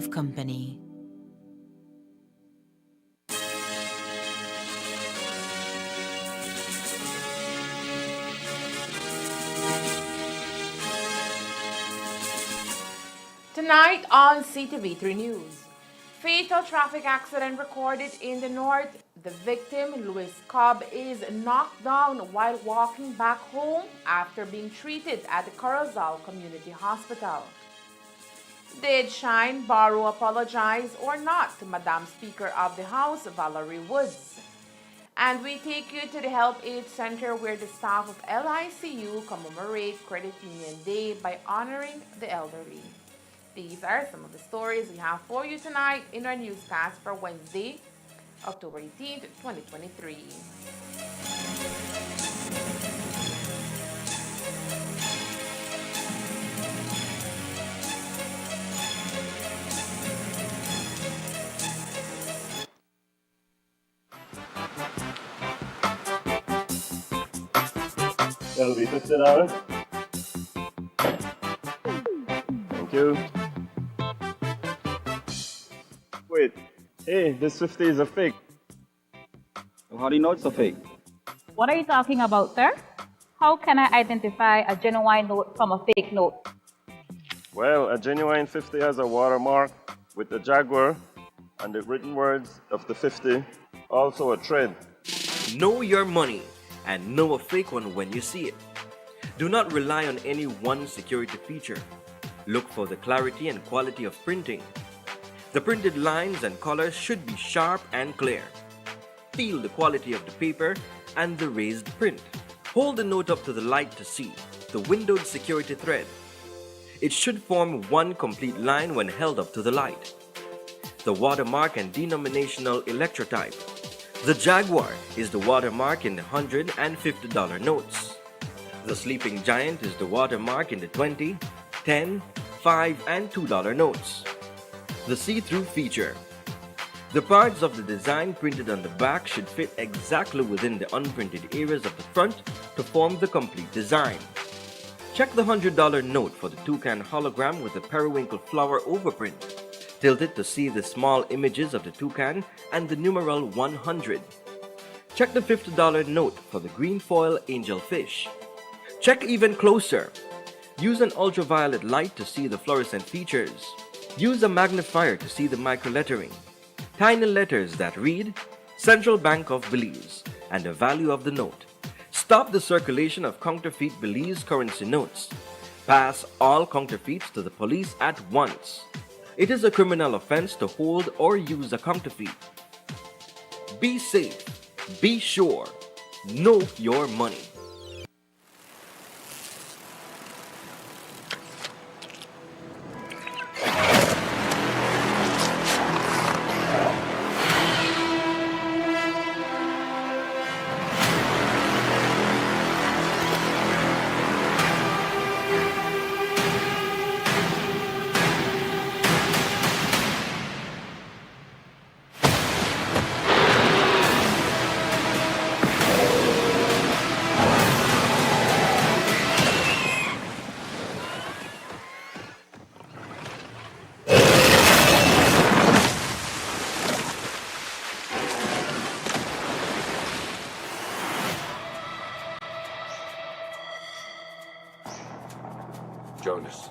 of company. Tonight on CTV3 News, fatal traffic accident recorded in the north. The victim, Louis Cobb, is knocked down while walking back home after being treated at the Corozal Community Hospital. Did Shine Barrow apologize or not to Madam Speaker of the House, Valerie Woods? And we take you to the Help Aid Center where the staff of LICU commemorate Credit Union Day by honoring the elderly. These are some of the stories we have for you tonight in our newscast for Wednesday, October 18th, 2023. That'll be $50. Thank you. Wait, hey, this 50 is a fake. How do you know it's a fake? What are you talking about, sir? How can I identify a genuine note from a fake note? Well, a genuine 50 has a watermark with the jaguar and the written words of the 50, also a thread. Know your money and know a fake one when you see it. Do not rely on any one security feature. Look for the clarity and quality of printing. The printed lines and colors should be sharp and clear. Feel the quality of the paper and the raised print. Hold the note up to the light to see the windowed security thread. It should form one complete line when held up to the light. The watermark and denominational electrotype. The Jaguar is the watermark in the $100 and $50 notes. The Sleeping Giant is the watermark in the $20, $10, $5, and $2 notes. The see-through feature. The parts of the design printed on the back should fit exactly within the unprinted areas of the front to form the complete design. Check the $100 note for the toucan hologram with the periwinkle flower overprint. Tilt it to see the small images of the toucan and the numeral 100. Check the $50 note for the green foil angelfish. Check even closer. Use an ultraviolet light to see the fluorescent features. Use a magnifier to see the microlettering. Tiny letters that read, Central Bank of Belize, and the value of the note. Stop the circulation of counterfeit Belize currency notes. Pass all counterfeits to the police at once. It is a criminal offense to hold or use a counterfeit. Be safe. Be sure. Know your money. Jonas,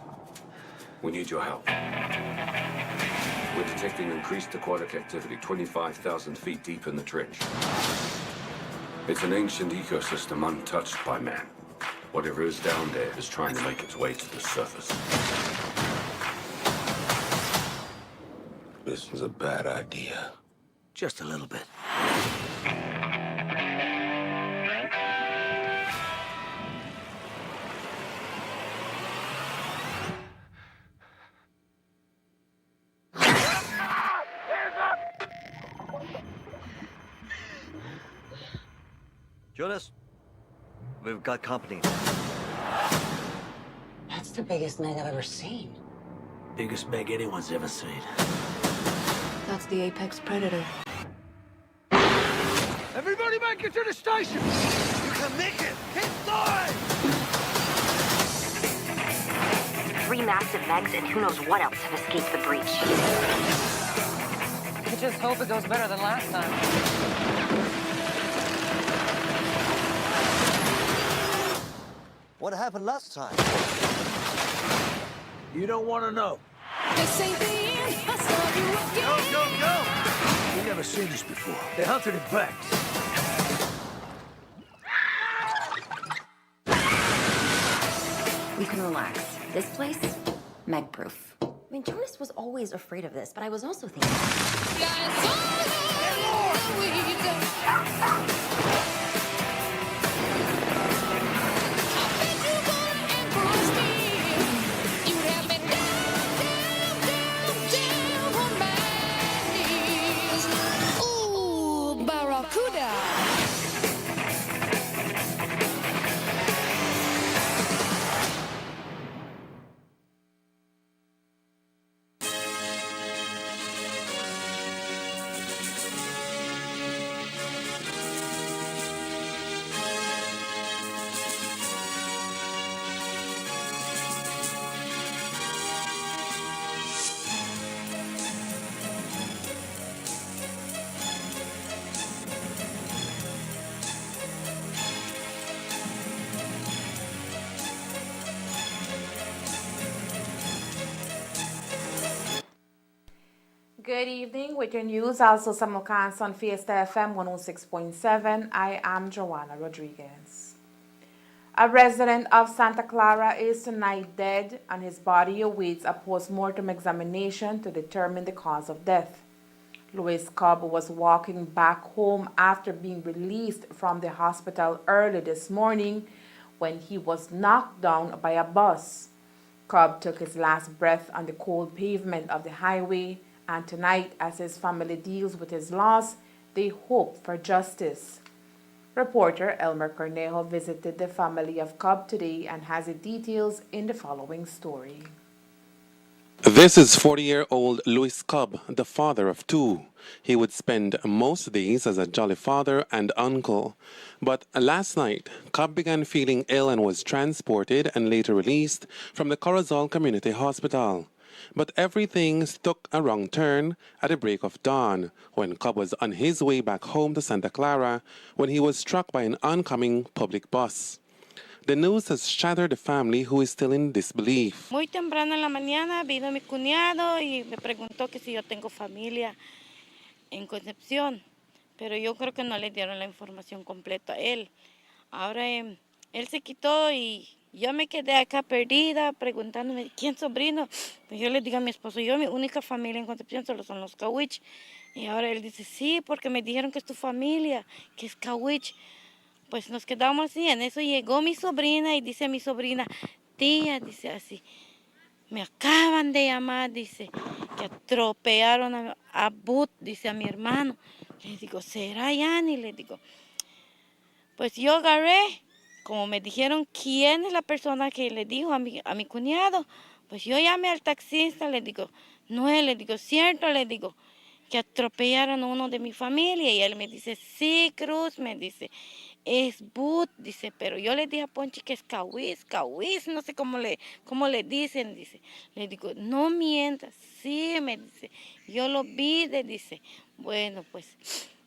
we need your help. We're detecting increased aquatic activity 25,000 feet deep in the trench. It's an ancient ecosystem untouched by man. Whatever is down there is trying to make its way to the surface. This was a bad idea. Just a little bit. Jonas, we've got company. That's the biggest Meg I've ever seen. Biggest Meg anyone's ever seen. That's the apex predator. Everybody make it to the station! You can make it! Keep going! 3 massive megs and who knows what else have escaped the breach. I just hope it goes better than last time. What happened last time? You don't want to know. This ain't the end. I saw you again. Go! We've never seen this before. They hunted in packs. You can relax. This place, Meg-proof. I mean, Jonas was always afraid of this, but I was also thinking... Good evening. With your news, also simulcast on Fiesta FM 106.7. I am Joanna Rodriguez. A resident of Santa Clara is tonight dead, and his body awaits a post-mortem examination to determine the cause of death. Luis Cobb was walking back home after being released from the hospital early this morning when he was knocked down by a bus. Cobb took his last breath on the cold pavement of the highway, and tonight, as his family deals with his loss, they hope for justice. Reporter Elmer Cornejo visited the family of Cobb today and has the details in the following story. This is 40-year-old Luis Cobb, the father of two. He would spend most days as a jolly father and uncle. But last night, Cobb began feeling ill and was transported and later released from the Corozal Community Hospital. But everything took a wrong turn at the break of dawn when Cobb was on his way back home to Santa Clara when he was struck by an oncoming public bus. The news has shattered the family, who is still in disbelief. Muy temprano en la mañana vino mi cuñado y me preguntó que si yo tengo familia en Concepción, pero yo creo que no le dieron la información completa a él. Ahora él se quitó y yo me quedé acá perdida preguntándome, ¿quién sobrino? Pues yo le digo a mi esposo, yo mi única familia en Concepción solo son los Kawich. Y ahora él dice, sí, porque me dijeron que es tu familia, que es Kawich. Pues nos quedamos así, en eso llegó mi sobrina y dice mi sobrina, tía, dice así, me acaban de llamar, dice, que atropellaron a Bud, dice a mi hermano. Le digo, ¿será Yani? Le digo, pues yo agarré, como me dijeron quién es la persona que le dijo a mi cuñado, pues yo llamé al taxista, le digo, no, le digo, cierto, le digo, que atropellaron a uno de mi familia. Y él me dice, sí, Cruz, me dice, es Bud, dice, pero yo le dije a Ponchi que es Kawis, no sé cómo le dicen, dice. Le digo, no mientas, sí, me dice, yo lo vi, dice. Bueno, pues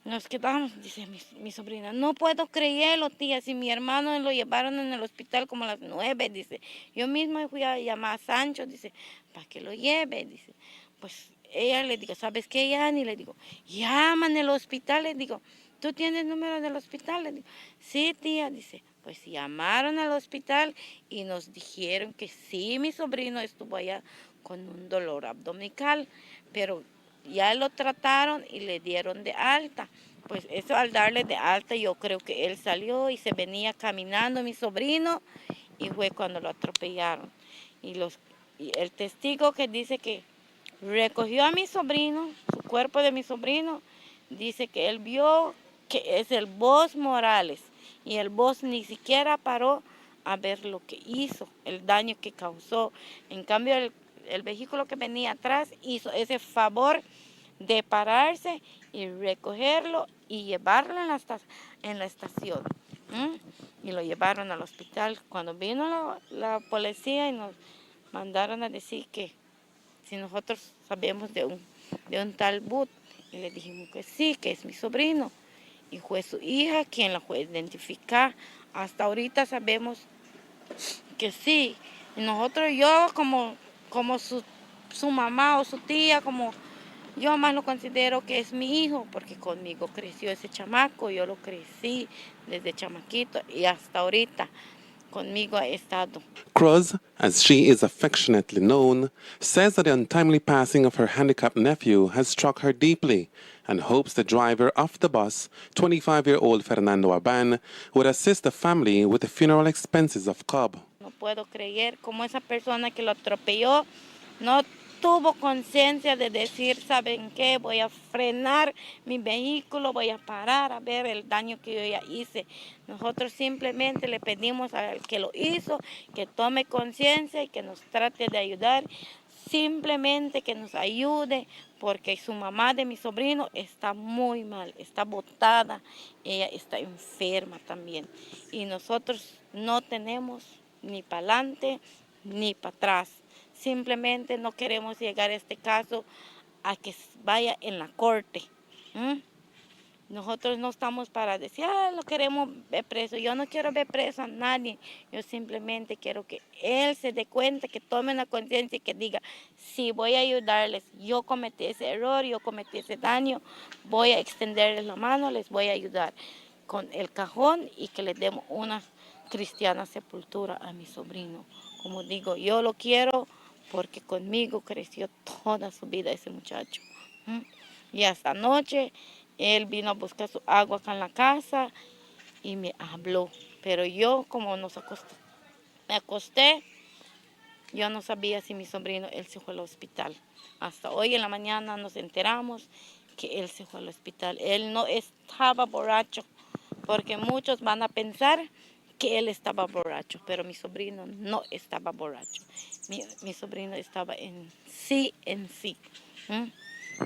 nos quedamos, dice mi sobrina, no puedo creerlo, tía, si mi hermano lo llevaron en el hospital como a las 9, dice. Yo misma fui a llamar a Sancho, dice, para que lo lleve, dice. Pues ella le digo, ¿sabes qué, Yani? Le digo, llaman al hospital, le digo, ¿tú tienes el número del hospital? Le digo, sí, tía, dice, pues llamaron al hospital y nos dijeron que sí, mi sobrino estuvo allá con un dolor abdominal, pero ya lo trataron y le dieron de alta. Pues eso al darle de alta yo creo que él salió y se venía caminando mi sobrino y fue cuando lo atropellaron. Y el testigo que dice que recogió a mi sobrino, su cuerpo de mi sobrino, dice que él vio que es el boss Morales y el boss ni siquiera paró a ver lo que hizo, el daño que causó. En cambio, el vehículo que venía atrás hizo ese favor de pararse y recogerlo y llevarlo en la estación. Y lo llevaron al hospital. Cuando vino la policía y mandaron a decir que si nosotros sabemos de un tal But, y le dijimos que sí, que es mi sobrino, y fue su hija quien la fue a identificar. Hasta ahorita sabemos que sí. Y nosotros, yo como su mamá o su tía, como yo más lo considero que es mi hijo, porque conmigo creció ese chamaco, yo lo crecí desde chamaquito y hasta ahorita conmigo ha estado. Cruz, as she is affectionately known, says that the untimely passing of her handicapped nephew has struck her deeply and hopes the driver of the bus, 25-year-old Fernando Aban, would assist the family with the funeral expenses of Cobb. No puedo creer cómo esa persona que lo atropelló no tuvo conciencia de decir, ¿saben qué? Voy a frenar mi vehículo, voy a parar a ver el daño que yo ya hice. Nosotros simplemente le pedimos al que lo hizo que tome conciencia y que nos trate de ayudar. Simplemente que nos ayude, porque su mamá de mi sobrino está muy mal, está botada, ella está enferma también. Y nosotros no tenemos ni para adelante ni para atrás. Simplemente no queremos llegar a este caso a que vaya en la corte. Nosotros no estamos para decir, lo queremos ver preso. Yo no quiero ver preso a nadie. Yo simplemente quiero que él se dé cuenta, que tome una conciencia y que diga, sí, voy a ayudarles. Yo cometí ese error, yo cometí ese daño. Voy a extenderles la mano, les voy a ayudar con el cajón y que les demos una cristiana sepultura a mi sobrino. Como digo, yo lo quiero porque conmigo creció toda su vida ese muchacho. Y hasta anoche él vino a buscar su agua acá en la casa y me habló. Pero yo, como me acosté, yo no sabía si mi sobrino, él se fue al hospital. Hasta hoy en la mañana nos enteramos que él se fue al hospital. Él no estaba borracho, porque muchos van a pensar que él estaba borracho, pero mi sobrino no estaba borracho. Mi sobrino estaba en sí.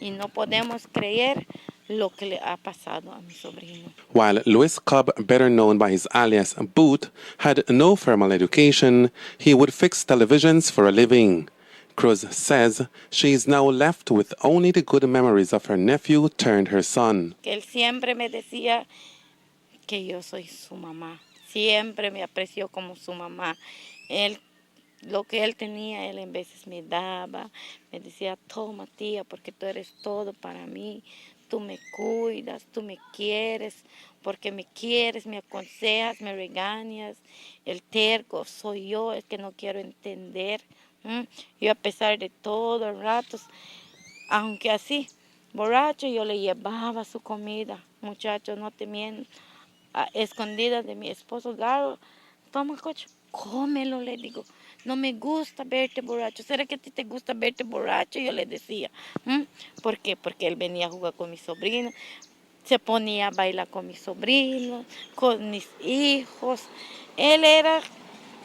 Y no podemos creer lo que le ha pasado a mi sobrino. While Louis Cobb, better known by his alias Boot, had no formal education, he would fix televisions for a living. Cruz says she is now left with only the good memories of her nephew turned her son. Que él siempre me decía que yo soy su mamá. Siempre me apreció como su mamá. Lo que él tenía, él en veces me daba, me decía, toma tía, porque tú eres todo para mí, tú me cuidas, tú me quieres, porque me quieres, me aconsejas, me regañas, el terco soy yo, es que no quiero entender. Yo a pesar de todo, ratos, aunque así, borracho, yo le llevaba su comida, muchachos, no te miento, a escondidas de mi esposo Garo, toma coche, cómelo, le digo. No me gusta verte borracho. ¿Será que a ti te gusta verte borracho? Yo le decía. ¿Por qué? Porque él venía a jugar con mi sobrino, se ponía a bailar con mi sobrino, con mis hijos. Él era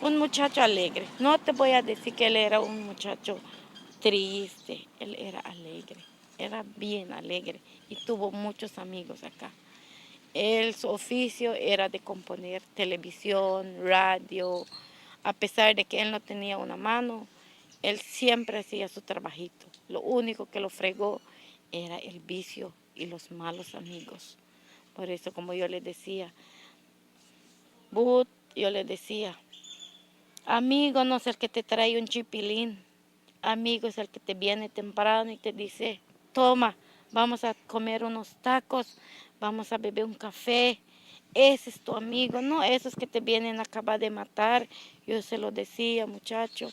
un muchacho alegre. No te voy a decir que él era un muchacho triste. Él era alegre, era bien alegre y tuvo muchos amigos acá. Su oficio era de componer televisión, radio. A pesar de que él no tenía una mano, él siempre hacía su trabajito. Lo único que lo fregó era el vicio y los malos amigos. Por eso, como yo le decía, yo le decía, amigo no es el que te trae un chipilín, amigo es el que te viene temprano y te dice, toma, vamos a comer unos tacos, vamos a beber un café. Ese es tu amigo, no esos que te vienen a acabar de matar. Yo se lo decía, muchacho.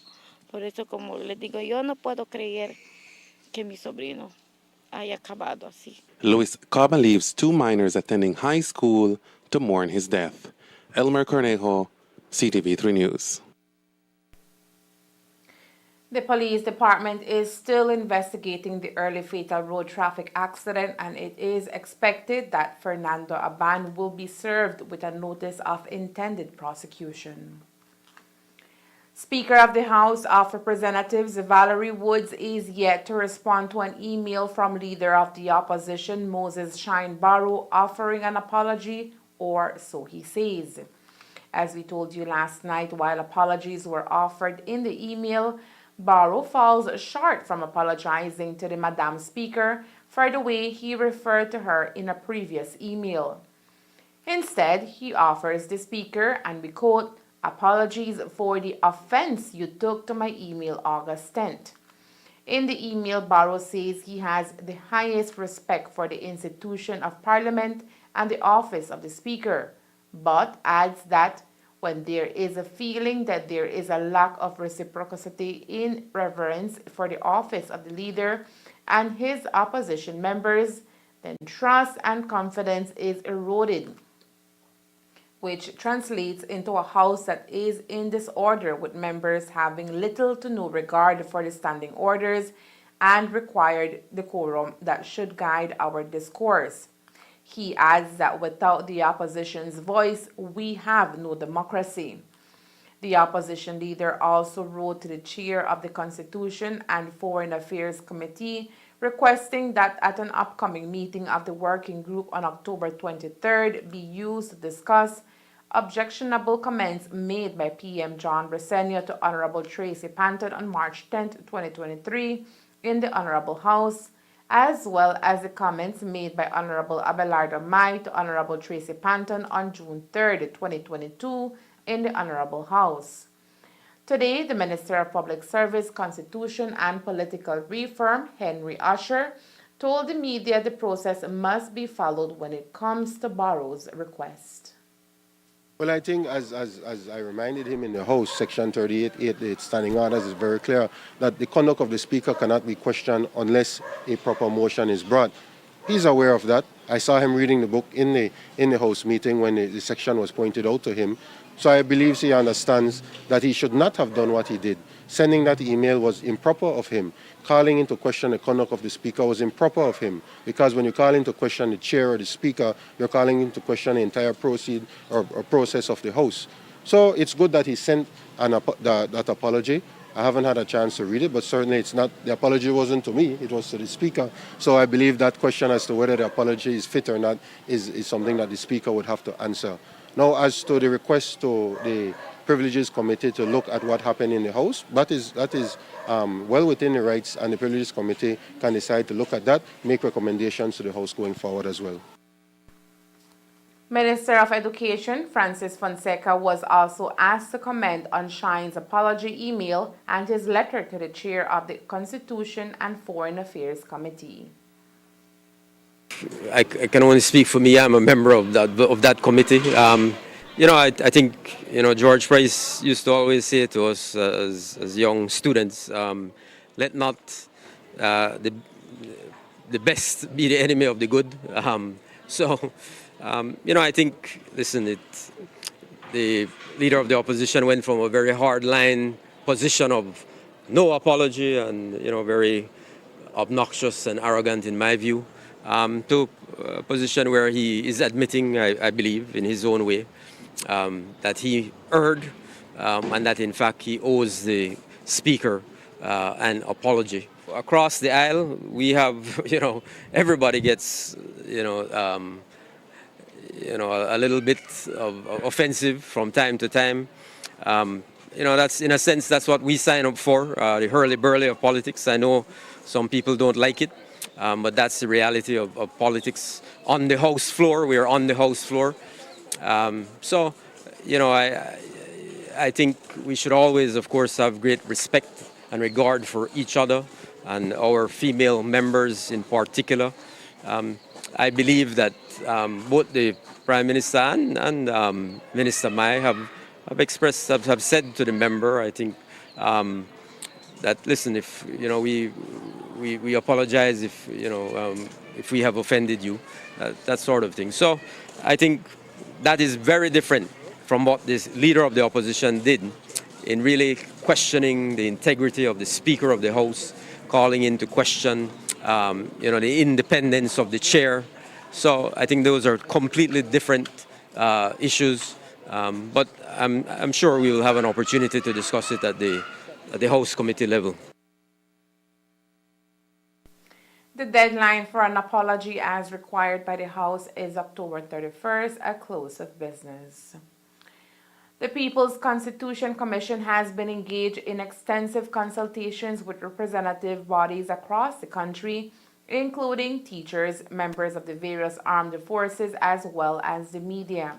Por eso, como les digo, yo no puedo creer que mi sobrino haya acabado así. Louis Cobb leaves 2 minors attending high school to mourn his death. Elmer Cornejo, CTV3 News. The police department is still investigating the early fatal road traffic accident, and it is expected that Fernando Aban will be served with a notice of intended prosecution. Speaker of the House of Representatives Valerie Woods is yet to respond to an email from leader of the opposition Moses Shine Barrow offering an apology, or so he says. As we told you last night, while apologies were offered in the email, Barrow falls short from apologizing to the Madam Speaker for the way he referred to her in a previous email. Instead, he offers the Speaker, and we quote, "apologies for the offense you took to my email August 10th. In the email, Barrow says he has the highest respect for the institution of Parliament and the office of the Speaker, but adds that when there is a feeling that there is a lack of reciprocity in reverence for the office of the leader and his opposition members, then trust and confidence is eroded, which translates into a house that is in disorder, with members having little to no regard for the standing orders and required decorum that should guide our discourse." He adds that without the opposition's voice, we have no democracy. The opposition leader also wrote to the chair of the Constitution and Foreign Affairs Committee requesting that at an upcoming meeting of the working group on October 23rd be used to discuss objectionable comments made by PM John Bresenio to Honorable Tracy Panton on March 10, 2023 in the Honorable House, as well as the comments made by Honorable Abelardo Mai to Honorable Tracy Panton on June 3, 2022 in the Honorable House. Today, the Minister of Public Service, Constitution and Political Reform, Henry Usher, told the media the process must be followed when it comes to Barrow's request. Well, I think as I reminded him in the House, Section 38, standing orders is very clear that the conduct of the Speaker cannot be questioned unless a proper motion is brought. He's aware of that. I saw him reading the book in the House meeting when the section was pointed out to him. So I believe he understands that he should not have done what he did. Sending that email was improper of him. Calling into question the conduct of the Speaker was improper of him, because when you call into question the chair or the Speaker, you're calling into question the entire process of the House. So it's good that he sent that apology. I haven't had a chance to read it, but certainly it's not, the apology wasn't to me, it was to the Speaker. So I believe that question as to whether the apology is fit or not is something that the Speaker would have to answer. Now, as to the request to the Privileges Committee to look at what happened in the House, that is well within the rights, and the Privileges Committee can decide to look at that, make recommendations to the House going forward as well. Minister of Education Francis Fonseca was also asked to comment on Shine's apology email and his letter to the chair of the Constitution and Foreign Affairs Committee. I can only speak for me. I'm a member of that committee. I think George Price used to always say to us as young students, let not the best be the enemy of the good. I think, listen, the leader of the opposition went from a very hard-line position of no apology and, very obnoxious and arrogant in my view, to a position where he is admitting, I believe, in his own way, that he erred and that, in fact, he owes the Speaker an apology. Across the aisle, we have, everybody gets, a little bit of offensive from time to time. That's, in a sense, that's what we sign up for, the hurly-burly of politics. I know some people don't like it, but that's the reality of politics on the House floor. We are on the House floor. I think we should always, of course, have great respect and regard for each other and our female members in particular. I believe that both the Prime Minister and Minister Mai have said to the member, I think, that listen, if we apologize if if we have offended you, that sort of thing. So I think that is very different from what this leader of the opposition did in really questioning the integrity of the Speaker of the House, calling into question the independence of the chair. So I think those are completely different issues, but I'm sure we will have an opportunity to discuss it at the House committee level. The deadline for an apology as required by the House is October 31st at close of business. The People's Constitution Commission has been engaged in extensive consultations with representative bodies across the country, including teachers, members of the various armed forces, as well as the media.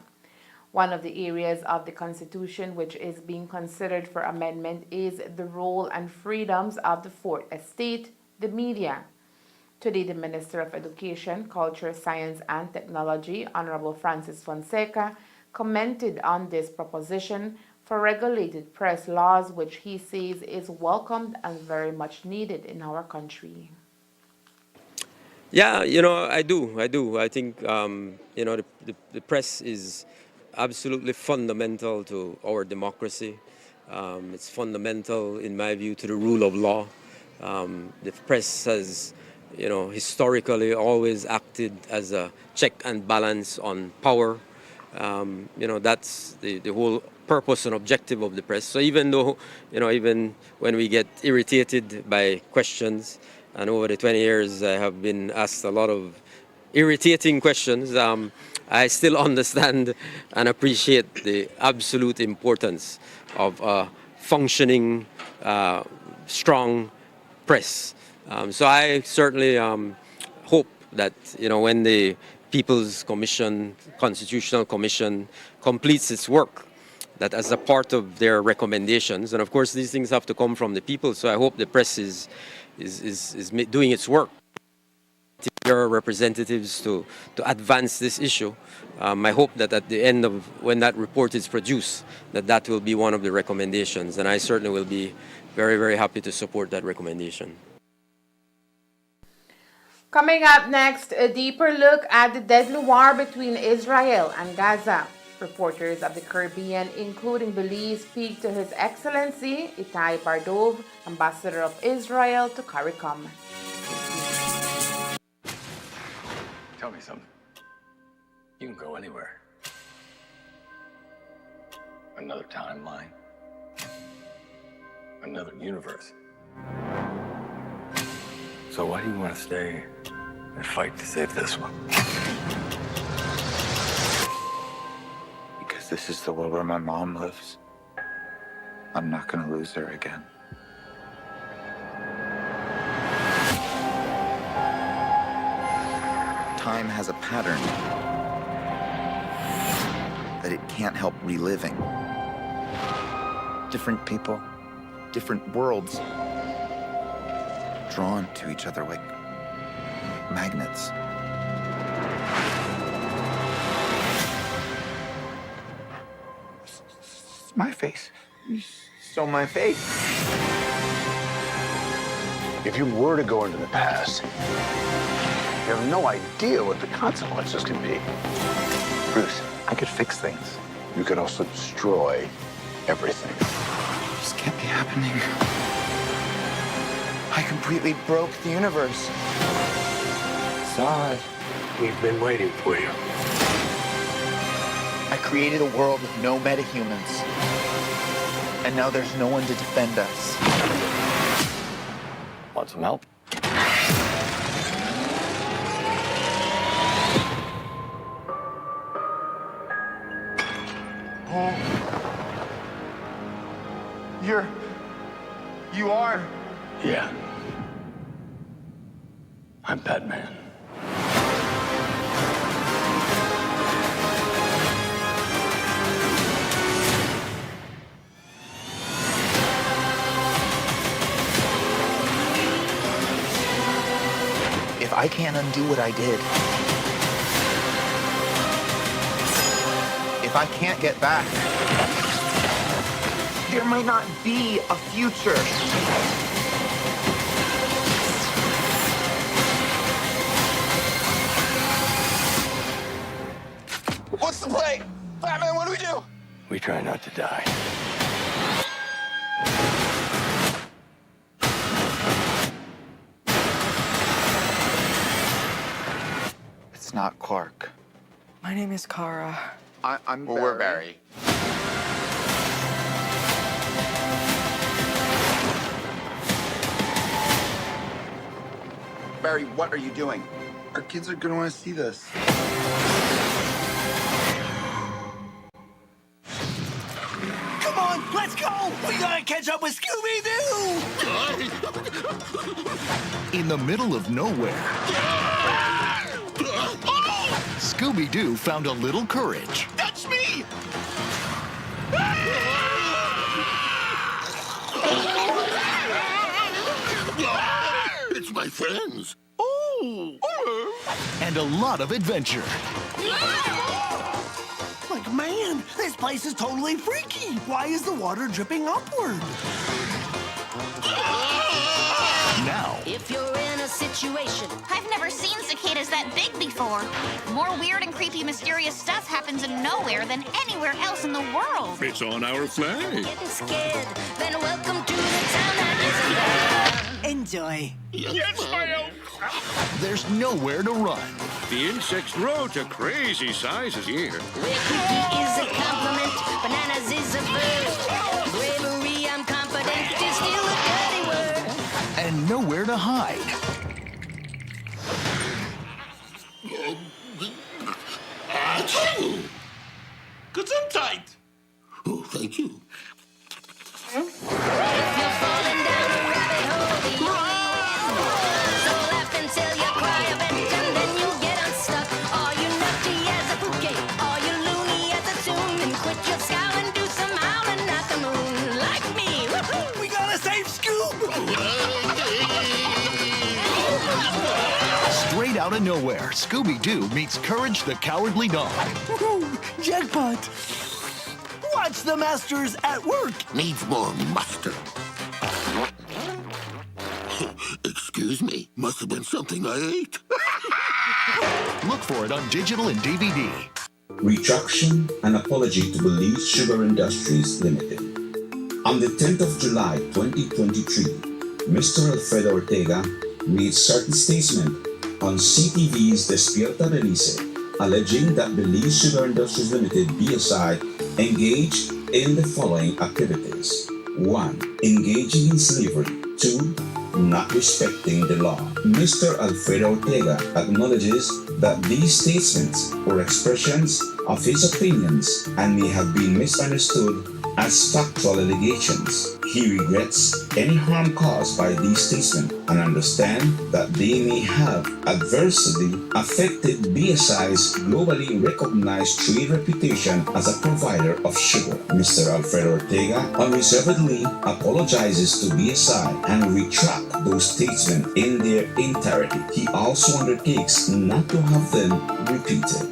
One of the areas of the Constitution which is being considered for amendment is the role and freedoms of the fourth estate, the media. Today, the Minister of Education, Culture, Science and Technology, Honorable Francis Fonseca, commented on this proposition for regulated press laws, which he says is welcomed and very much needed in our country. Yeah, I do. I think, the press is absolutely fundamental to our democracy. It's fundamental, in my view, to the rule of law. The press has, historically always acted as a check and balance on power. That's the whole purpose and objective of the press. So even though, even when we get irritated by questions, and over the 20 years I have been asked a lot of irritating questions, I still understand and appreciate the absolute importance of a functioning, strong press. So I certainly hope that, when the People's Commission, Constitutional Commission completes its work, that as a part of their recommendations, and of course these things have to come from the people, so I hope the press is doing its work. Their representatives to advance this issue. I hope that at the end of when that report is produced, that will be one of the recommendations, and I certainly will be very, very happy to support that recommendation. Coming up next, a deeper look at the deadly war between Israel and Gaza. Reporters of the Caribbean, including Belize, speak to His Excellency Itai Bardov, Ambassador of Israel to CARICOM. Tell me something. You can go anywhere. Another timeline. Another universe. So why do you want to stay and fight to save this one? Because this is the world where my mom lives. I'm not gonna lose her again. Time has a pattern that it can't help reliving. Different people, different worlds, drawn to each other like magnets. It's my face. You stole my face. If you were to go into the past, you have no idea what the consequences can be. Bruce, I could fix things. You could also destroy everything. This can't be happening. I completely broke the universe. Zod. We've been waiting for you. I created a world with no metahumans. And now there's no one to defend us. Want some help? You are? Yeah. I'm Batman. If I can't undo what I did, if I can't get back, there might not be a future. What's the play? Batman, what do we do? We try not to die. It's not Clark. My name is Kara. I'm Barry. We're Barry. Barry, what are you doing? Our kids are gonna want to see this. Let's go! We gotta catch up with Scooby-Doo! In the middle of nowhere, Scooby-Doo found a little courage. That's me! It's my friends. Oh! And a lot of adventure. Like, man, this place is totally freaky. Why is the water dripping upward? Now, If you're in a situation, I've never seen cicadas that big before. More weird and creepy, mysterious stuff happens in nowhere than anywhere else in the world. It's on our flag. Getting scared, then welcome to the town that isn't there. Enjoy. Yes, ma'am. there's nowhere to run. The insects grow to crazy sizes here. Where creepy is a compliment, bananas is a verb. Bravery, I'm confident, is still a dirty word. And nowhere to hide. Gesundheit! Oh, thank you. If you're falling down a rabbit hole, the only so laugh until you cry a bit, and then you get unstuck. Are you nutty as a bouquet? Are you loony as a tune? Then quit your scowl and do some howling at the moon, like me. Woohoo! We gotta save Scoob! Straight out of nowhere, Scooby-Doo meets Courage the Cowardly Dog. Woohoo! Jackpot! Watch the masters at work! Needs more mustard. Excuse me, must have been something I ate. Look for it on digital and DVD. Retraction and apology to Belize Sugar Industries Limited. On the 10th of July 2023, Mr. Alfredo Ortega made certain statement on CTV's Despierta Belize, alleging that Belize Sugar Industries Limited, BSI, engaged in the following activities. 1. Engaging in slavery. 2. Not respecting the law. Mr. Alfredo Ortega acknowledges that these statements were expressions of his opinions and may have been misunderstood as factual allegations. He regrets any harm caused by these statements and understands that they may have adversely affected BSI's globally recognized trade reputation as a provider of sugar. Mr. Alfredo Ortega unreservedly apologizes to BSI and retracts those statements in their entirety. He also undertakes not to have them repeated.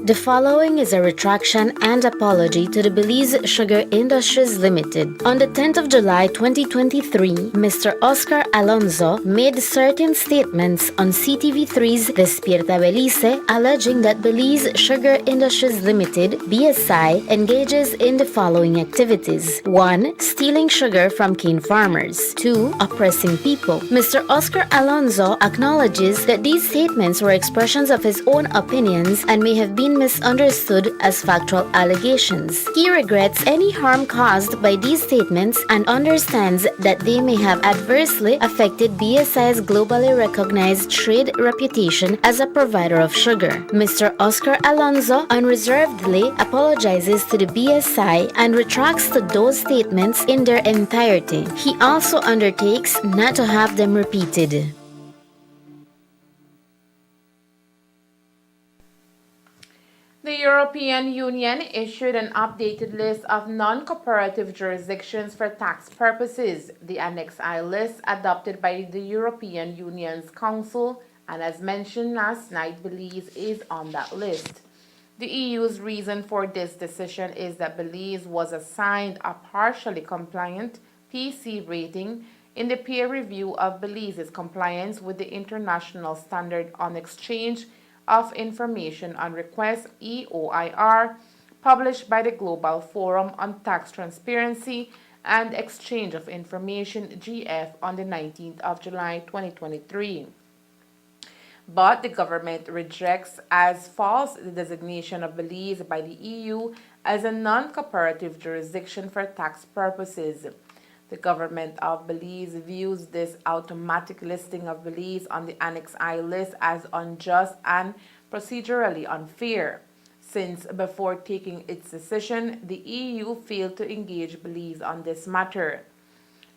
The following is a retraction and apology to the Belize Sugar Industries Limited. On the 10th of July 2023, Mr. Oscar Alonso made certain statements on CTV3's Despierta Belize, alleging that Belize Sugar Industries Limited, BSI, engages in the following activities. 1. Stealing sugar from cane farmers. 2. Oppressing people. Mr. Oscar Alonso acknowledges that these statements were expressions of his own opinions and may have been misunderstood as factual allegations. He regrets any harm caused by these statements and understands that they may have adversely affected BSI's globally recognized trade reputation as a provider of sugar. Mr. Oscar Alonso unreservedly apologizes to the BSI and retracts to those statements in their entirety. He also undertakes not to have them repeated. The European Union issued an updated list of non-cooperative jurisdictions for tax purposes, the Annex I list adopted by the European Union's Council, and as mentioned last night, Belize is on that list. The EU's reason for this decision is that Belize was assigned a partially compliant PC rating in the peer review of Belize's compliance with the International Standard on Exchange of Information on Request, EOIR, published by the Global Forum on Tax Transparency and Exchange of Information, GF, on the 19th of July 2023. But the government rejects as false the designation of Belize by the EU as a non-cooperative jurisdiction for tax purposes. The government of Belize views this automatic listing of Belize on the Annex I list as unjust and procedurally unfair. since before taking its decision, the EU failed to engage Belize on this matter.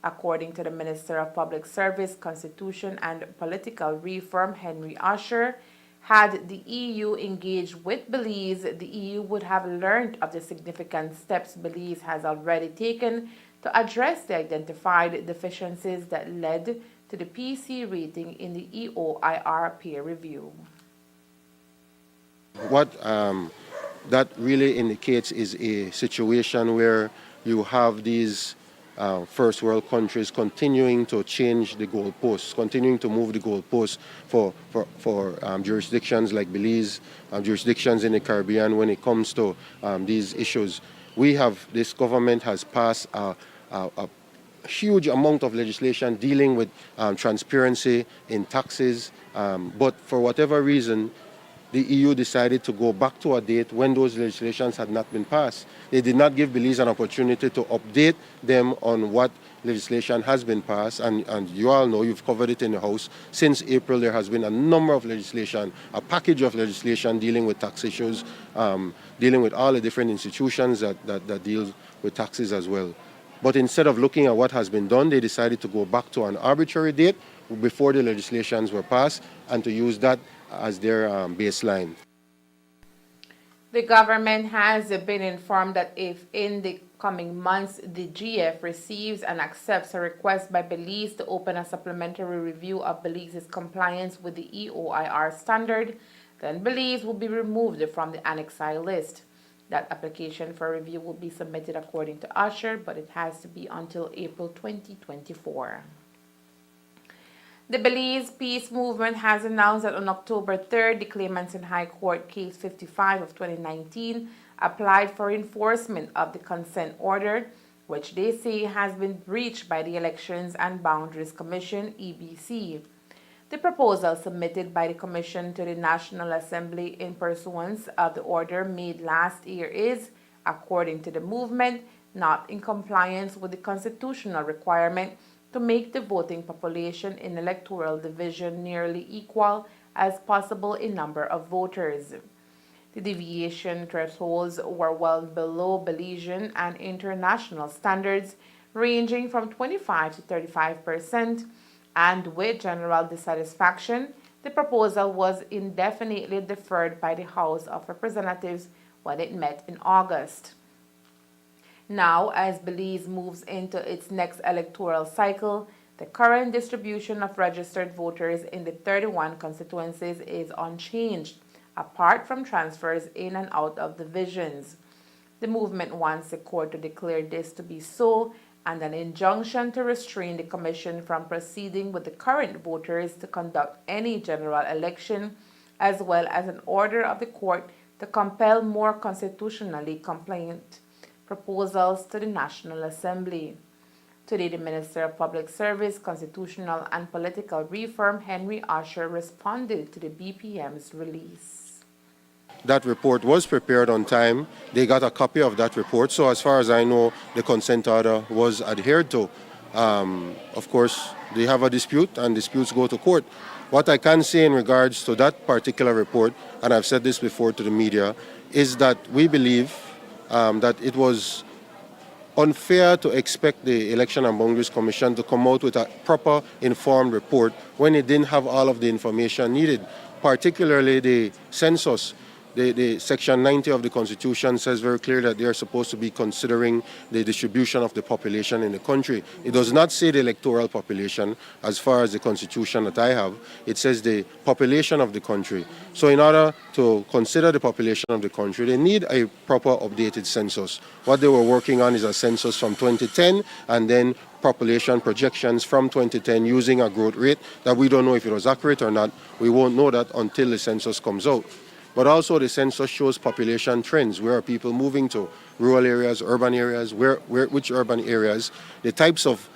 According to the Minister of Public Service, Constitution and Political Reform, Henry Usher, had the EU engaged with Belize, the EU would have learned of the significant steps Belize has already taken to address the identified deficiencies that led to the PC rating in the EOIR peer review. What that really indicates is a situation where you have these first world countries continuing to change the goalposts, continuing to move the goalposts for jurisdictions like Belize, jurisdictions in the Caribbean when it comes to these issues. This government has passed a huge amount of legislation dealing with transparency in taxes, but for whatever reason, the EU decided to go back to a date when those legislations had not been passed. They did not give Belize an opportunity to update them on what legislation has been passed, and you all know, you've covered it in the House. Since April, there has been a number of legislation, a package of legislation dealing with tax issues, dealing with all the different institutions that deal with taxes as well. But instead of looking at what has been done, they decided to go back to an arbitrary date before the legislations were passed and to use that as their baseline. The government has been informed that if in the coming months the GF receives and accepts a request by Belize to open a supplementary review of Belize's compliance with the EOIR standard, then Belize will be removed from the Annex I list. That application for review will be submitted according to Usher, but it has to be until April 2024. The Belize Peace Movement has announced that on October 3rd, the claimants in High Court Case 55 of 2019 applied for enforcement of the consent order, which they say has been breached by the Elections and Boundaries Commission, EBC. The proposal submitted by the Commission to the National Assembly in pursuance of the order made last year is, according to the movement, not in compliance with the constitutional requirement to make the voting population in electoral division nearly equal as possible in number of voters. The deviation thresholds were well below Belizean and international standards, ranging from 25 to 35%, and with general dissatisfaction, the proposal was indefinitely deferred by the House of Representatives when it met in August. Now, as Belize moves into its next electoral cycle, the current distribution of registered voters in the 31 constituencies is unchanged, apart from transfers in and out of divisions. The movement wants the court to declare this to be so, and an injunction to restrain the Commission from proceeding with the current voters to conduct any general election, as well as an order of the court to compel more constitutionally compliant proposals to the National Assembly. Today, the Minister of Public Service, Constitutional and Political Reform, Henry Usher, responded to the BPM's release. That report was prepared on time. They got a copy of that report, so as far as I know, the consent order was adhered to. Of course, they have a dispute, and disputes go to court. What I can say in regards to that particular report, and I've said this before to the media, is that we believe that it was unfair to expect the Election and Boundaries Commission to come out with a proper informed report when it didn't have all of the information needed, particularly the census. The Section 90 of the Constitution says very clearly that they are supposed to be considering the distribution of the population in the country. It does not say the electoral population as far as the Constitution that I have. It says the population of the country. So in order to consider the population of the country, they need a proper updated census. What they were working on is a census from 2010 and then population projections from 2010 using a growth rate that we don't know if it was accurate or not. We won't know that until the census comes out. But also the census shows population trends. Where are people moving to? Rural areas, urban areas, which urban areas, the types of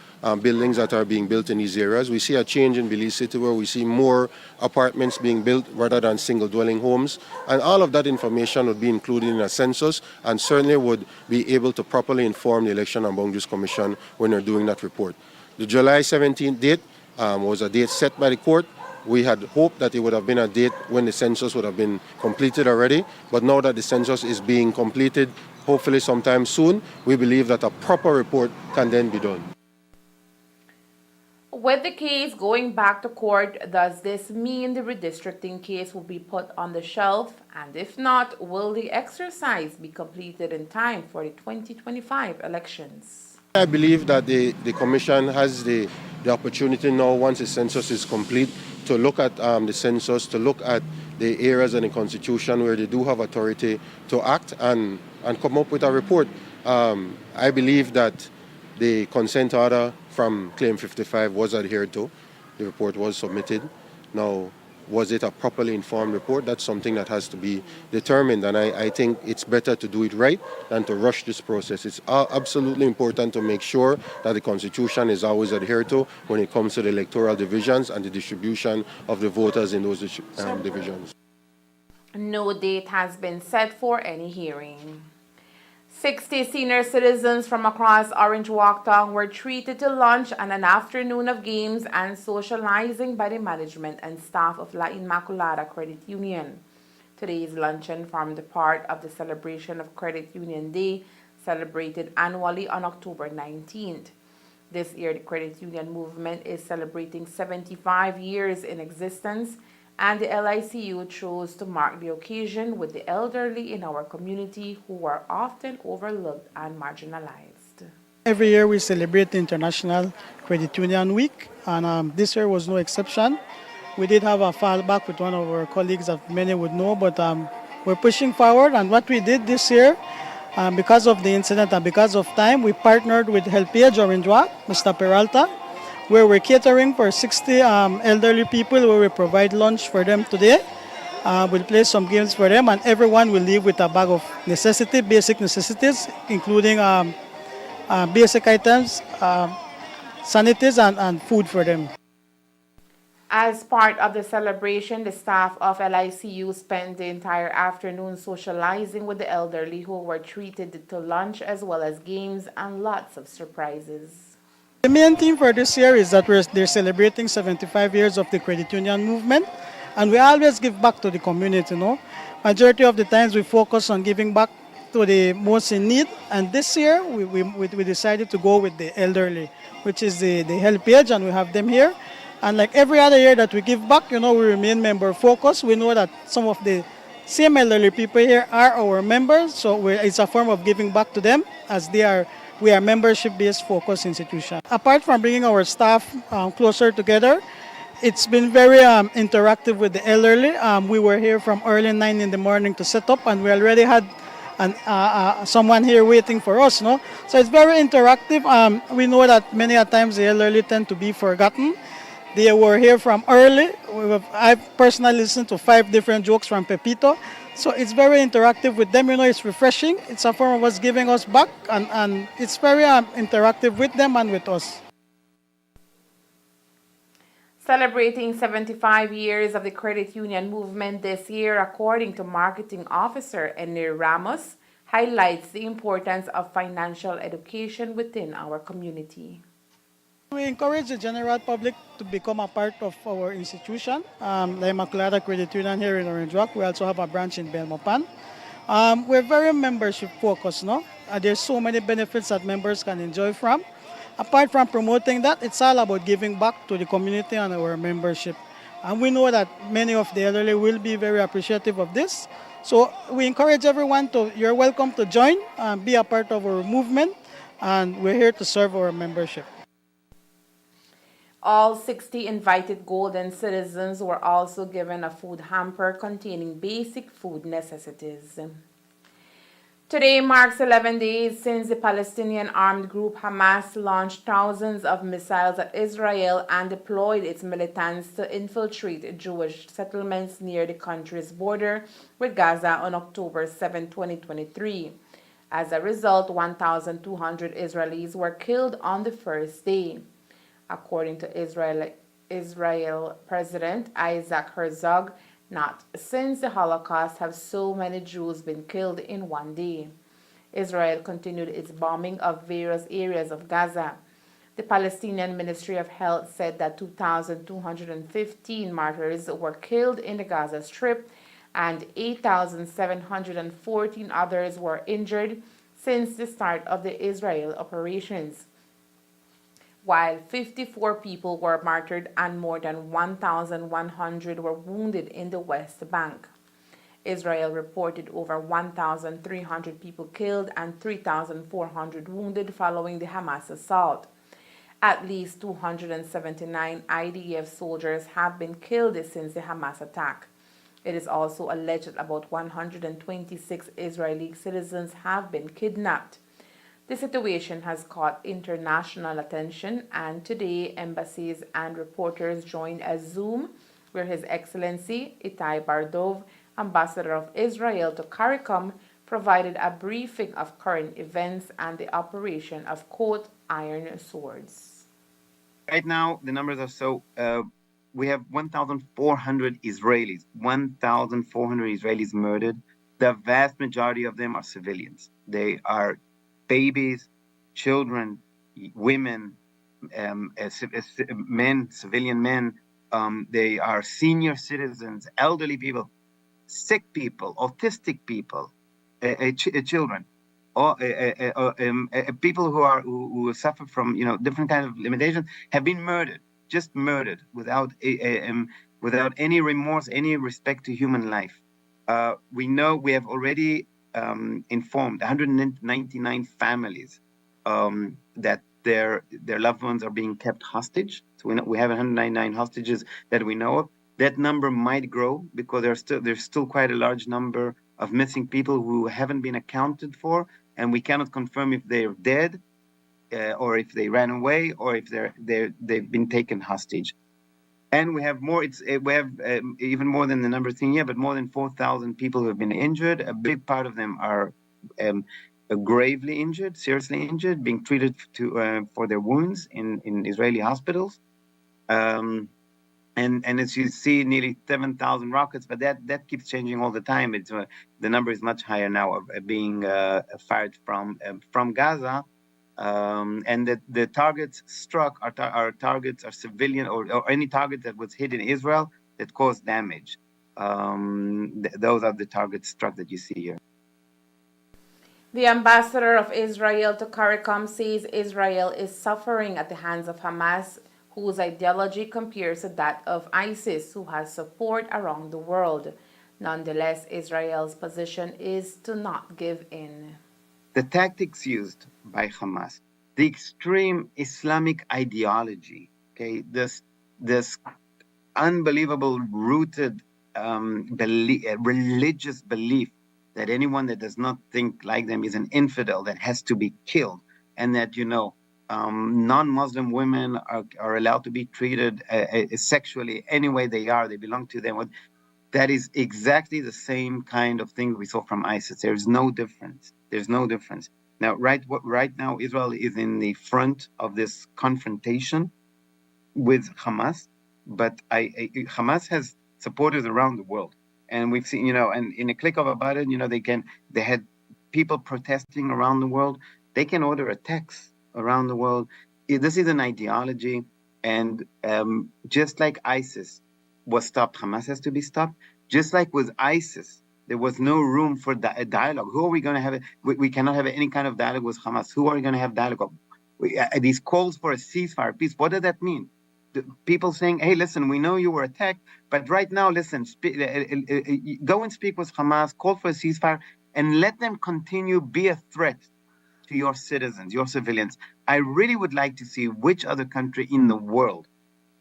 buildings that are being built in these areas. We see a change in Belize City where we see more apartments being built rather than single dwelling homes. And all of that information would be included in a census and certainly would be able to properly inform the Election and Boundaries Commission when they're doing that report. The July 17th date was a date set by the court. We had hoped that it would have been a date when the census would have been completed already, but now that the census is being completed, hopefully sometime soon, we believe that a proper report can then be done. With the case going back to court, does this mean the redistricting case will be put on the shelf? And if not, will the exercise be completed in time for the 2025 elections? I believe that the Commission has the opportunity now, once the census is complete, to look at the census, to look at the areas in the Constitution where they do have authority to act and come up with a report. I believe that the consent order from Claim 55 was adhered to. The report was submitted. Now, was it a properly informed report? That's something that has to be determined, and I think it's better to do it right than to rush this process. It's absolutely important to make sure that the Constitution is always adhered to when it comes to the electoral divisions and the distribution of the voters in those divisions. No date has been set for any hearing. 60 senior citizens from across Orange Walk Town were treated to lunch and an afternoon of games and socializing by the management and staff of La Inmaculada Credit Union. Today's luncheon formed part of the celebration of Credit Union Day, celebrated annually on October 19th. This year, the credit union movement is celebrating 75 years in existence, and the LICU chose to mark the occasion with the elderly in our community who are often overlooked and marginalized. Every year we celebrate the International Credit Union Week, and this year was no exception. We did have a fallback with one of our colleagues that many would know, but we're pushing forward, and what we did this year, because of the incident and because of time, we partnered with HelpAge Orange Walk, Mr. Peralta, where we're catering for 60 elderly people, where we provide lunch for them today. We'll play some games for them, and everyone will leave with a bag of basic necessities, including basic items, sanitities, and food for them. As part of the celebration, the staff of LICU spent the entire afternoon socializing with the elderly who were treated to lunch as well as games and lots of surprises. The main theme for this year is that they're celebrating 75 years of the credit union movement, and we always give back to the community. Majority of the times we focus on giving back to the most in need, and this year we decided to go with the elderly, which is the HelpAge, and we have them here. And like every other year that we give back, we remain member focused. We know that some of the same elderly people here are our members, so it's a form of giving back to them, as we are membership-based focused institution. Apart from bringing our staff closer together, it's been very interactive with the elderly. We were here from early 9 in the morning to set up, and we already had someone here waiting for us. So it's very interactive. We know that many a times the elderly tend to be forgotten. They were here from early. I personally listened to 5 different jokes from Pepito. So it's very interactive with them. It's refreshing. It's a form of us giving us back, and it's very interactive with them and with us. Celebrating 75 years of the credit union movement this year, according to Marketing Officer Enir Ramos, highlights the importance of financial education within our community. We encourage the general public to become a part of our institution, La Inmaculada Credit Union here in Orange Walk. We also have a branch in Belmopan. We're very membership focused. There's so many benefits that members can enjoy from. Apart from promoting that, it's all about giving back to the community and our membership. And we know that many of the elderly will be very appreciative of this. So we encourage everyone you're welcome to join and be a part of our movement, and we're here to serve our membership. All 60 invited Golden citizens were also given a food hamper containing basic food necessities. Today marks 11 days since the Palestinian armed group Hamas launched thousands of missiles at Israel and deployed its militants to infiltrate Jewish settlements near the country's border with Gaza on October 7, 2023. As a result, 1,200 Israelis were killed on the first day. According to Israel President Isaac Herzog, not since the Holocaust have so many Jews been killed in one day. Israel continued its bombing of various areas of Gaza. The Palestinian Ministry of Health said that 2,215 martyrs were killed in the Gaza Strip and 8,714 others were injured since the start of the Israel operations, while 54 people were martyred and more than 1,100 were wounded in the West Bank. Israel reported over 1,300 people killed and 3,400 wounded following the Hamas assault. At least 279 IDF soldiers have been killed since the Hamas attack. It is also alleged that about 126 Israeli citizens have been kidnapped. The situation has caught international attention, and today embassies and reporters joined a Zoom where His Excellency Itai Bardov, Ambassador of Israel to CARICOM, provided a briefing of current events and the operation of, quote, iron swords. Right now, the numbers are we have 1,400 Israelis, 1,400 Israelis murdered. The vast majority of them are civilians. They are babies, children, women, men, civilian men. They are senior citizens, elderly people, sick people, autistic people, children, or people who suffer from different kinds of limitations have been murdered, just murdered without any remorse, any respect to human life. We know we have already informed 199 families that their loved ones are being kept hostage. So we have 199 hostages that we know of. That number might grow because there's still quite a large number of missing people who haven't been accounted for, and we cannot confirm if they're dead, or if they ran away, or if they've been taken hostage. And we have more. We have even more than the number seen here, but more than 4,000 people who have been injured. A big part of them are gravely injured, seriously injured, being treated for their wounds in Israeli hospitals. And as you see, nearly 7,000 rockets, but that keeps changing all the time. It's the number is much higher now of being fired from Gaza, and the targets struck are targets are civilian or any target that was hit in Israel that caused damage. Those are the targets struck that you see here. The ambassador of Israel to CARICOM says Israel is suffering at the hands of Hamas, whose ideology compares to that of ISIS, who has support around the world. Nonetheless, Israel's position is to not give in. The tactics used by Hamas, the extreme Islamic ideology, okay, this unbelievable rooted religious belief that anyone that does not think like them is an infidel that has to be killed, and that non-Muslim women are allowed to be treated sexually any way they are. They belong to them. That is exactly the same kind of thing we saw from ISIS. There's no difference. There's no difference. Now, right now, Israel is in the front of this confrontation with Hamas, but Hamas has supporters around the world, and we've seen, and in a click of a button, they had people protesting around the world. They can order attacks around the world. This is an ideology, and just like ISIS was stopped, Hamas has to be stopped. Just like with ISIS, there was no room for a dialogue. Who are we going to have? We cannot have any kind of dialogue with Hamas. Who are we going to have dialogue? These calls for a ceasefire, peace. What does that mean? People saying, "Hey, listen, we know you were attacked, but right now, listen, go and speak with Hamas, call for a ceasefire, and let them continue be a threat to your citizens, your civilians." I really would like to see which other country in the world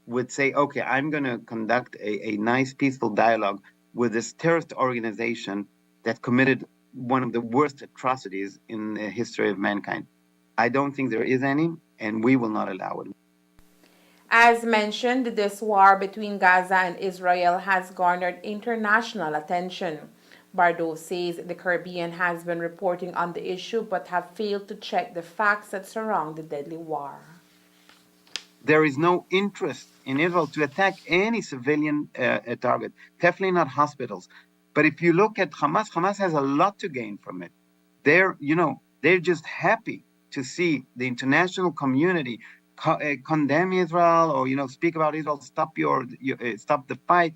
would say, okay, I'm going to conduct a nice, peaceful dialogue with this terrorist organization that committed one of the worst atrocities in the history of mankind. I don't think there is any, and we will not allow it. As mentioned, this war between Gaza and Israel has garnered international attention. Bardot says the Caribbean has been reporting on the issue but have failed to check the facts that surround the deadly war. There is no interest in Israel to attack any civilian target, definitely not hospitals. But if you look at Hamas has a lot to gain from it. They're just happy to see the international community condemn Israel, or speak about Israel, stop the fight,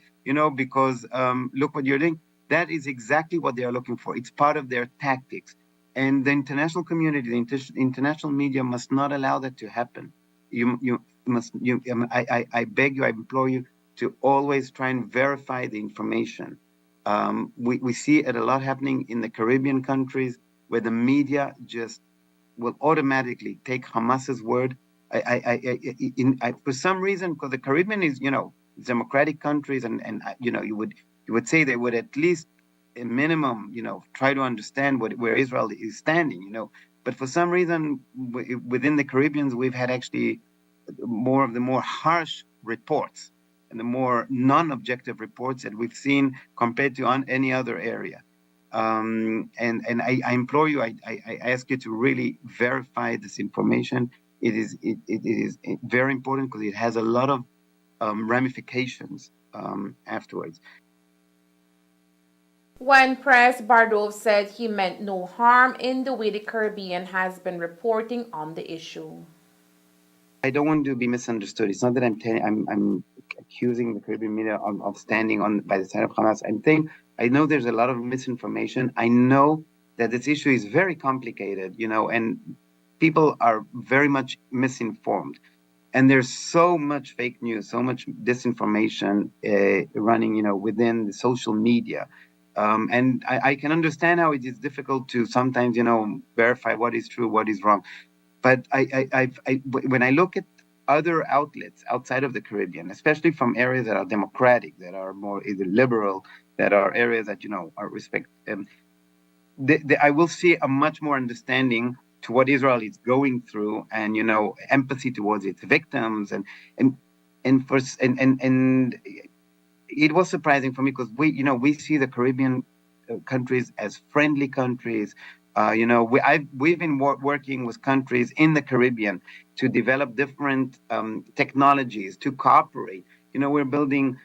because look what you're doing. That is exactly what they are looking for. It's part of their tactics, and the international community, the international media must not allow that to happen. You must. I beg you, I implore you to always try and verify the information. We see it a lot happening in the Caribbean countries, where the media just will automatically take Hamas's word. For some reason, because the Caribbean is, democratic countries, and you would say they would at least, a minimum, try to understand where Israel is standing, But for some reason, within the Caribbeans, we've had actually more of the more harsh reports and the more non-objective reports that we've seen compared to any other area. And I implore you, I ask you to really verify this information. It is very important because it has a lot of ramifications afterwards. When pressed, Bardov said he meant no harm in the way the Caribbean has been reporting on the issue. I don't want to be misunderstood. It's not that I'm accusing the Caribbean media of standing by the side of Hamas. I'm saying I know there's a lot of misinformation. I know that this issue is very complicated, and people are very much misinformed. And there's so much fake news, so much disinformation running, within the social media. And I can understand how it is difficult to sometimes, verify what is true, what is wrong. But when I look at other outlets outside of the Caribbean, especially from areas that are democratic, that are more either liberal, that are areas that are respect, I will see a much more understanding to what Israel is going through, and empathy towards its victims, and it was surprising for me because we see the Caribbean countries as friendly countries. We've been working with countries in the Caribbean to develop different technologies to cooperate. We're building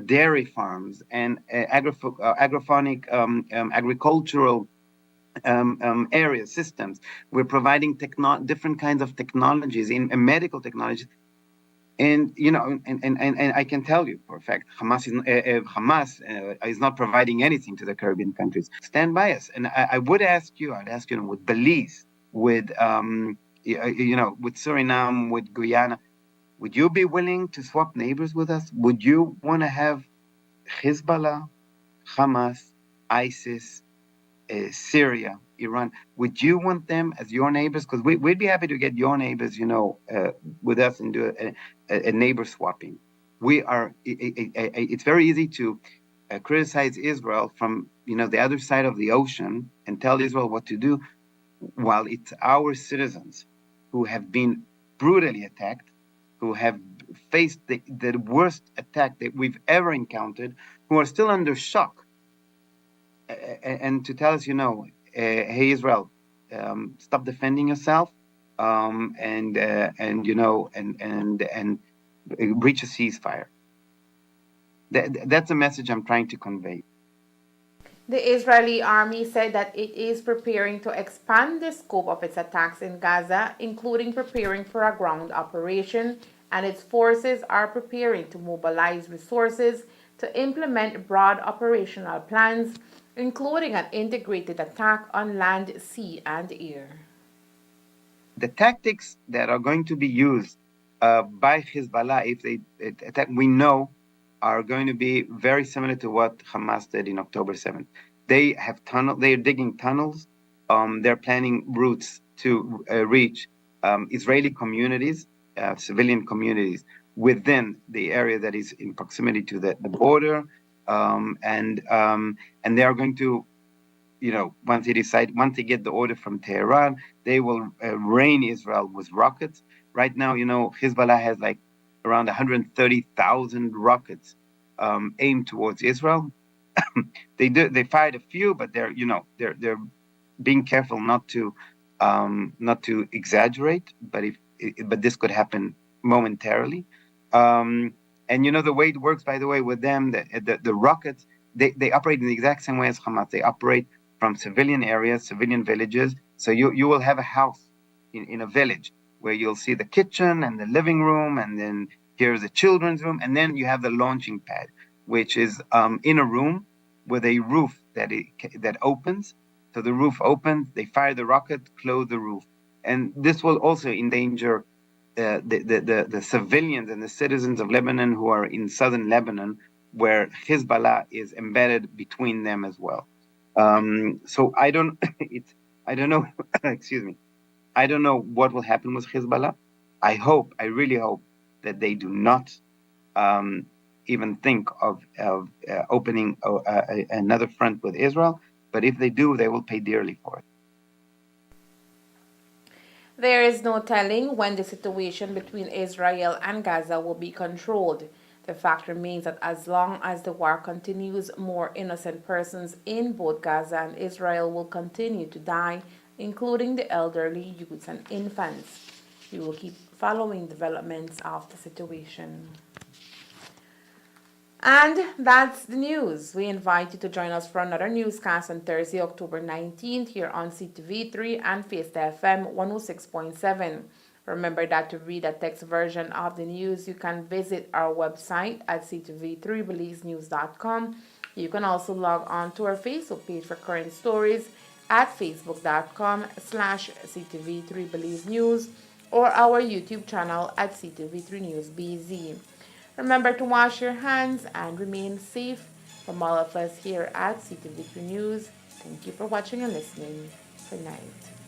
dairy farms and agrophonic agricultural area systems. We're providing different kinds of technologies in medical technologies. And and I can tell you for a fact, Hamas is not providing anything to the Caribbean countries. Stand by us, and I'd ask you, with Belize, with with Suriname, with Guyana, would you be willing to swap neighbors with us? Would you want to have Hezbollah, Hamas, ISIS, Syria, Iran? Would you want them as your neighbors? Because we'd be happy to get your neighbors, with us and do a neighbor swapping. It's very easy to criticize Israel from the other side of the ocean and tell Israel what to do, while it's our citizens who have been brutally attacked, who have faced the worst attack that we've ever encountered, who are still under shock. And to tell us, hey, Israel, stop defending yourself, and reach a ceasefire. That's a message I'm trying to convey. The Israeli army said that it is preparing to expand the scope of its attacks in Gaza, including preparing for a ground operation, and its forces are preparing to mobilize resources to implement broad operational plans, including an integrated attack on land, sea, and air. The tactics that are going to be used by Hezbollah, if they attack, we know are going to be very similar to what Hamas did in October 7th. They have they are digging tunnels. They're planning routes to reach Israeli communities, civilian communities within the area that is in proximity to the border, and they are going to, once they get the order from Tehran, they will rain Israel with rockets. Right now, Hezbollah has like around 130,000 rockets aimed towards Israel. They fired a few, but they're being careful not to exaggerate. But this could happen momentarily. And the way it works, by the way, with them, the rockets, they operate in the exact same way as Hamas. They operate from civilian areas, civilian villages. So you will have a house in a village. where you'll see the kitchen and the living room, and then here's the children's room, and then you have the launching pad, which is in a room with a roof that opens. So the roof opens, they fire the rocket, close the roof, and this will also endanger the civilians and the citizens of Lebanon who are in southern Lebanon, where Hezbollah is embedded between them as well. So I don't know, excuse me. I don't know what will happen with Hezbollah. I really hope that they do not even think of opening another front with Israel. But if they do, they will pay dearly for it. There is no telling when the situation between Israel and Gaza will be controlled. The fact remains that as long as the war continues, more innocent persons in both Gaza and Israel will continue to die, including the elderly, youths, and infants. We will keep following developments of the situation. And that's the news. We invite you to join us for another newscast on Thursday, October 19th here on CTV3 and Fiesta FM 106.7. Remember that to read a text version of the news, you can visit our website at CTV3BelizeNews.com. You can also log on to our Facebook page for current stories at facebook.com/CTV3BelizeNews or our YouTube channel at CTV3 News BZ. Remember to wash your hands and remain safe. From all of us here at CTV3 News, thank you for watching and listening. Good night.